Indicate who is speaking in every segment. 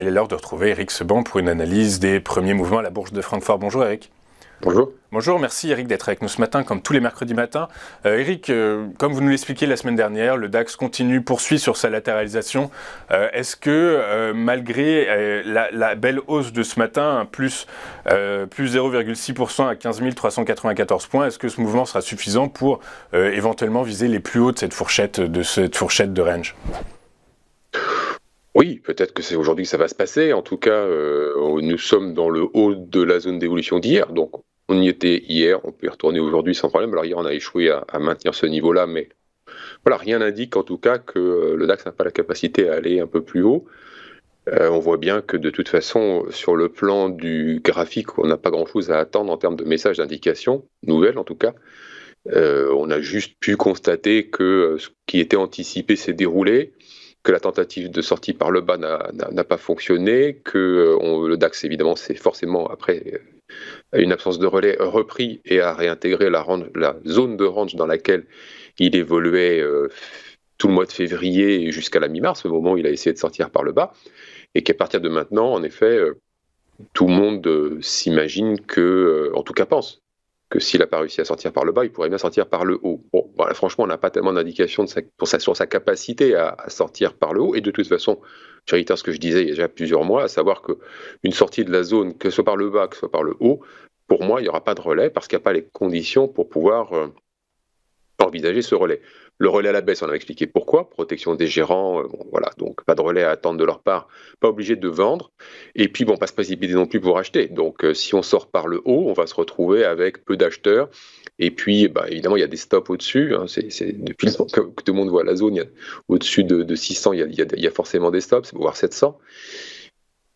Speaker 1: Il est l'heure de retrouver Eric Seban pour une analyse des premiers mouvements à la Bourse de Francfort. Bonjour Eric.
Speaker 2: Bonjour.
Speaker 1: Bonjour, merci Eric d'être avec nous ce matin, comme tous les mercredis matins. Eric, comme vous nous l'expliquiez la semaine dernière, le DAX poursuit sur sa latéralisation. Est-ce que malgré la belle hausse de ce matin, plus 0,6% à 15 394 points, est-ce que ce mouvement sera suffisant pour éventuellement viser les plus hauts de cette fourchette de range ?
Speaker 2: Oui, peut-être que c'est aujourd'hui que ça va se passer. En tout cas, nous sommes dans le haut de la zone d'évolution d'hier. Donc, on y était hier, on peut y retourner aujourd'hui sans problème. Alors hier, on a échoué à maintenir ce niveau-là, mais voilà, rien n'indique en tout cas que le DAX n'a pas la capacité à aller un peu plus haut. On voit bien que de toute façon, sur le plan du graphique, on n'a pas grand-chose à attendre en termes de messages d'indication, nouvelles en tout cas. On a juste pu constater que ce qui était anticipé s'est déroulé, que la tentative de sortie par le bas n'a pas fonctionné, que le DAX, évidemment, c'est forcément, après une absence de relais, repris et a réintégré la zone de range dans laquelle il évoluait tout le mois de février jusqu'à la mi-mars, au moment où il a essayé de sortir par le bas, et qu'à partir de maintenant, en effet, tout le monde s'imagine que, en tout cas pense, que s'il n'a pas réussi à sortir par le bas, il pourrait bien sortir par le haut. Bon, voilà, franchement, on n'a pas tellement d'indications sur sa capacité à sortir par le haut. Et de toute façon, je réitère ce que je disais il y a déjà plusieurs mois, à savoir qu'une sortie de la zone, que ce soit par le bas, que ce soit par le haut, pour moi, il n'y aura pas de relais parce qu'il n'y a pas les conditions pour pouvoir envisager ce relais. Le relais à la baisse, on avait expliqué pourquoi, protection des gérants, bon, voilà, donc pas de relais à attendre de leur part, pas obligé de vendre, et puis bon, pas se précipiter non plus pour acheter. Donc si on sort par le haut, on va se retrouver avec peu d'acheteurs, et puis bah, évidemment il y a des stops au-dessus, hein, depuis le temps que tout le monde voit la zone, au-dessus de 600, il y a forcément des stops, voire 700.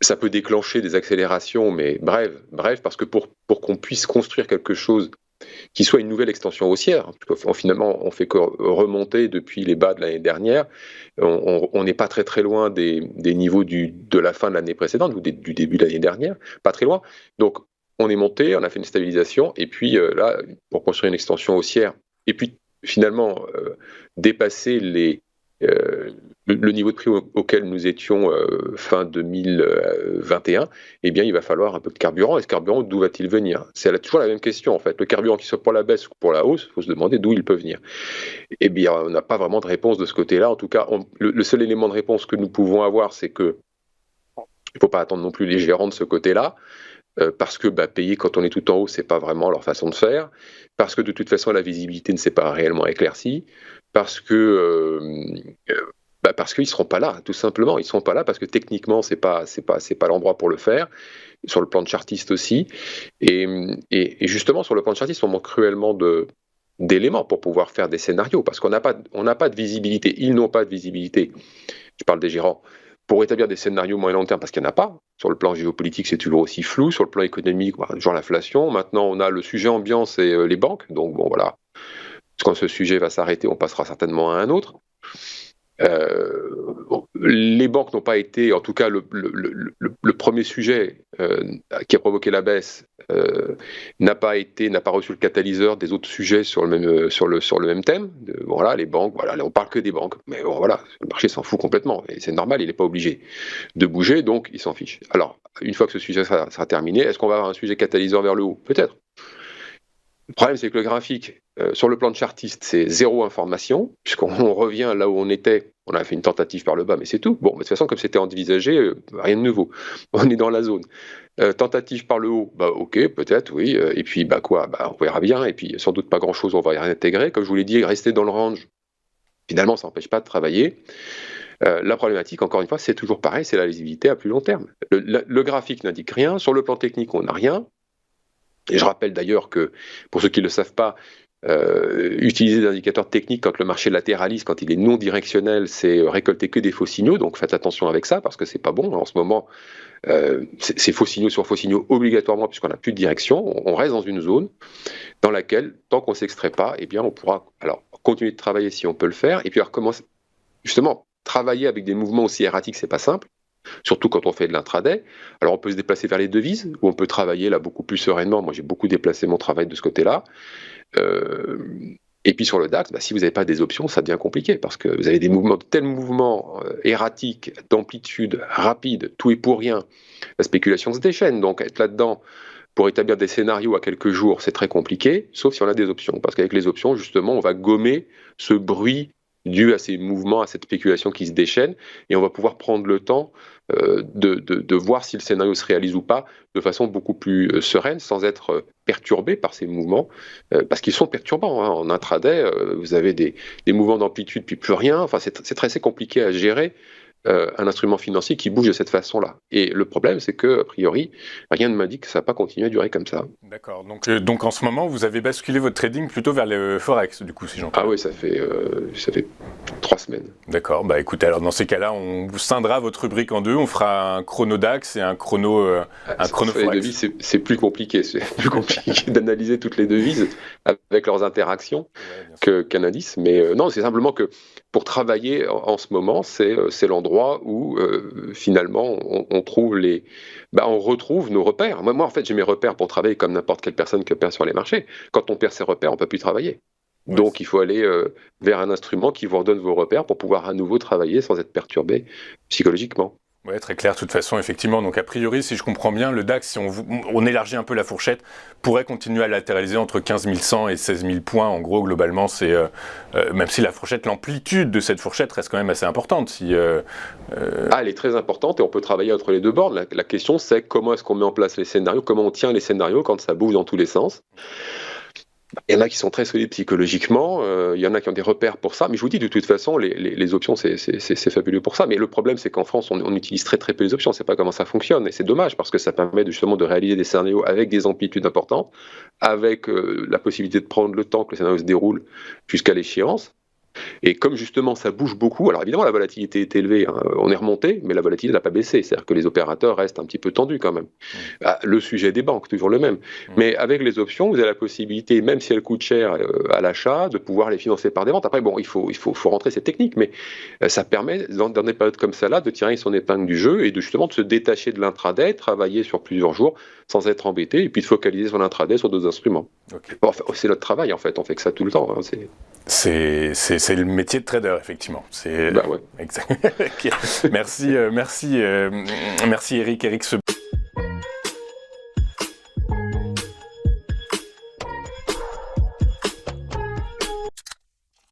Speaker 2: Ça peut déclencher des accélérations, mais bref, parce que pour qu'on puisse construire quelque chose qui soit une nouvelle extension haussière, parce que finalement on fait que remonter depuis les bas de l'année dernière, on n'est pas très loin des niveaux de la fin de l'année précédente ou du début de l'année dernière, pas très loin. Donc on est monté, on a fait une stabilisation, et puis là, pour construire une extension haussière, et puis finalement dépasser le niveau de prix auquel nous étions fin 2021, eh bien, il va falloir un peu de carburant. Et ce carburant, d'où va-t-il venir ? C'est toujours la même question, en fait. Le carburant, qui soit pour la baisse ou pour la hausse, il faut se demander d'où il peut venir. Eh bien, on n'a pas vraiment de réponse de ce côté-là. En tout cas, le seul élément de réponse que nous pouvons avoir, c'est que il ne faut pas attendre non plus les gérants de ce côté-là. Parce que payer quand on est tout en haut, c'est pas vraiment leur façon de faire, parce que de toute façon la visibilité ne s'est pas réellement éclaircie, parce qu'ils seront pas là, tout simplement, ils seront pas là parce que techniquement c'est pas l'endroit pour le faire, sur le plan de chartiste aussi, et justement sur le plan de chartiste on manque cruellement d'éléments pour pouvoir faire des scénarios, parce qu'on n'a pas de visibilité, ils n'ont pas de visibilité, je parle des gérants, pour établir des scénarios moyen long terme, parce qu'il n'y en a pas. Sur le plan géopolitique, c'est toujours aussi flou. Sur le plan économique, genre l'inflation. Maintenant, on a le sujet ambiance et les banques. Donc, bon, voilà. Quand ce sujet va s'arrêter, on passera certainement à un autre. Les banques n'ont pas été, en tout cas, le premier sujet qui a provoqué la baisse n'a pas reçu le catalyseur des autres sujets sur le même thème. Voilà, les banques, voilà, on parle que des banques, mais bon, voilà, le marché s'en fout complètement, et c'est normal, il n'est pas obligé de bouger, donc il s'en fiche. Alors, une fois que ce sujet sera terminé, est-ce qu'on va avoir un sujet catalyseur vers le haut ? Peut-être. Le problème, c'est que le graphique, sur le plan de chartiste, c'est zéro information, puisqu'on revient là où on était. On a fait une tentative par le bas, mais c'est tout. Bon, de toute façon, comme c'était envisagé, rien de nouveau. On est dans la zone. Tentative par le haut, ok, peut-être, oui. Et puis, on verra bien. Et puis, sans doute pas grand-chose, on va y réintégrer. Comme je vous l'ai dit, rester dans le range, finalement, ça n'empêche pas de travailler. La problématique, encore une fois, c'est toujours pareil, c'est la lisibilité à plus long terme. Le graphique n'indique rien. Sur le plan technique, on n'a rien. Et je rappelle d'ailleurs que, pour ceux qui ne le savent pas, utiliser des indicateurs techniques quand le marché latéralise, quand il est non directionnel, c'est récolter que des faux signaux, donc faites attention avec ça, parce que c'est pas bon. En ce moment, c'est faux signaux sur faux signaux obligatoirement, puisqu'on n'a plus de direction. On reste dans une zone dans laquelle, tant qu'on ne s'extrait pas, eh bien, on pourra alors continuer de travailler si on peut le faire, et puis alors commencer, justement, travailler avec des mouvements aussi erratiques, c'est pas simple. Surtout quand on fait de l'intraday. Alors on peut se déplacer vers les devises, ou on peut travailler là beaucoup plus sereinement. Moi j'ai beaucoup déplacé mon travail de ce côté-là. Et puis sur le DAX, si vous n'avez pas des options, ça devient compliqué parce que vous avez tels mouvements erratiques, d'amplitude rapide, tout est pour rien. La spéculation se déchaîne, donc être là-dedans pour établir des scénarios à quelques jours, c'est très compliqué, sauf si on a des options. Parce qu'avec les options, justement, on va gommer ce bruit dû à ces mouvements, à cette spéculation qui se déchaîne, et on va pouvoir prendre le temps de voir si le scénario se réalise ou pas de façon beaucoup plus sereine, sans être perturbé par ces mouvements, parce qu'ils sont perturbants. En intraday, vous avez des mouvements d'amplitude puis plus rien. Enfin, c'est très compliqué à gérer un instrument financier qui bouge de cette façon-là. Et le problème, c'est que, a priori, rien ne m'indique que ça ne va pas continuer à durer comme ça.
Speaker 1: D'accord. Donc en ce moment, vous avez basculé votre trading plutôt vers le Forex, du coup, si j'entends.
Speaker 2: Ah oui, ça fait 3 semaines.
Speaker 1: D'accord. Écoutez, alors dans ces cas-là, on vous scindra votre rubrique en deux. On fera un chrono DAX et un chrono Forex.
Speaker 2: Les devises, c'est plus compliqué. C'est plus compliqué d'analyser toutes les devises avec leurs interactions qu'un indice. Mais non, c'est simplement que pour travailler en ce moment, c'est l'endroit où finalement on trouve on retrouve nos repères. Moi, en fait, j'ai mes repères pour travailler comme n'importe quelle personne qui opère sur les marchés. Quand on perd ses repères, on peut plus travailler. Ouais. Donc, il faut aller vers un instrument qui vous redonne vos repères pour pouvoir à nouveau travailler sans être perturbé psychologiquement.
Speaker 1: Oui, très clair, de toute façon, effectivement. Donc, a priori, si je comprends bien, le DAX, si on élargit un peu la fourchette, pourrait continuer à latéraliser entre 15 100 et 16 000 points. En gros, globalement, c'est même si la fourchette, l'amplitude de cette fourchette reste quand même assez importante.
Speaker 2: Elle est très importante et on peut travailler entre les deux bornes. La question, c'est comment est-ce qu'on met en place les scénarios, comment on tient les scénarios quand ça bouge dans tous les sens. Il y en a qui sont très solides psychologiquement, il y en a qui ont des repères pour ça, mais je vous dis de toute façon, les options, c'est fabuleux pour ça. Mais le problème, c'est qu'en France, on utilise très peu les options, on ne sait pas comment ça fonctionne, et c'est dommage parce que ça permet justement de réaliser des scénarios avec des amplitudes importantes, avec la possibilité de prendre le temps que le scénario se déroule jusqu'à l'échéance. Et comme justement ça bouge beaucoup, alors évidemment la volatilité est élevée, on est remonté, mais la volatilité n'a pas baissé, c'est-à-dire que les opérateurs restent un petit peu tendus quand même. Le sujet des banques, toujours le même. Mais avec les options, vous avez la possibilité, même si elles coûtent cher à l'achat, de pouvoir les financer par des ventes. Après, bon, il faut rentrer ces techniques, mais ça permet, dans des périodes comme ça là, de tirer son épingle du jeu et de justement de se détacher de l'intraday, travailler sur plusieurs jours sans être embêté, et puis de focaliser son intraday sur d'autres instruments. Okay. Bon, c'est notre travail en fait, on fait que ça tout le temps.
Speaker 1: C'est le métier de trader, effectivement.
Speaker 2: Ouais.
Speaker 1: Exact. Merci Eric. Eric